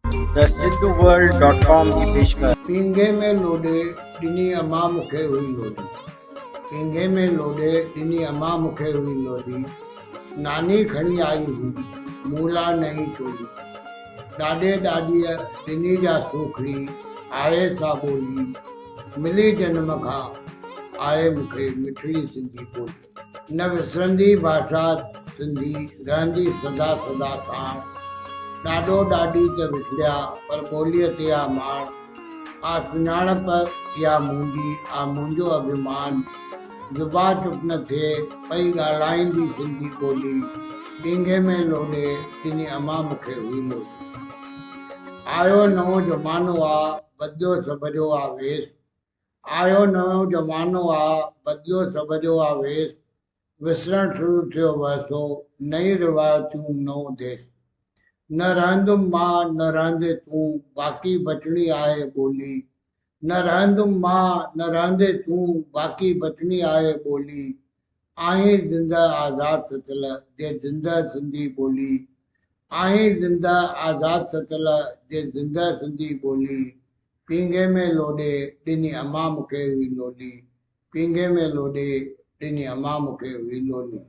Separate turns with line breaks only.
The सिद्धूवर्ल्ड.com की पेशकश।
पींगे में लोडे ॾिनी अम्मा मूंखे हुई लोडी। पींगे में लोडे ॾिनी अम्मा मूंखे हुई लोडी। नानी खणी आई हुई मूला नई चोली। ॾाॾे ॾाॾीअ ॾिनी जा सूखड़ी आहे सा ॿोली। मिली जन्म खां आहे मूंखे मिठड़ी सिंधी ॿोली। न विसरंदी भाषा सिंधी रहंदी सदा सदा साण। ॾाॾो ॾाॾी त विसरिया पर ॿोलीअ ते आ माण। आ सुञाणप या मुंहिंजी आ मुंहिंजो अभिमान। ज़ुबा चुप न थिए पई ॻाल्हाईंदी सिंधी ॿोली। पींगे में लोॾे ॾिनी अम्मा मूंखे हुई लोडी। आयो नओं ज़मानो आ बदिलियो सभ जो आ वेस। आयो नओं ज़मानो आ बदिलियो सभ जो आ वेस। विसरण शुरू थियो वहसो नई रिवायतूं नओं देश। न रहंदुमि मां न रहंदे तूं बाक़ी बचणी आहे ॿोली। न रहंदुमि मां न रहंदे तूं बाक़ी बचणी आहे ॿोली। आहीं ज़िंदह आज़ाद सचल जे ज़िंदह सिंधी ॿोली। आहीं ज़िंदह आज़ाद सचल जे ज़िंदह सिंधी ॿोली। पींगे में लोॾे ॾिनी अम्मा मूंखे हुई लोडी। पींगे में लोॾे ॾिनी अम्मा मूंखे हुई लोडी।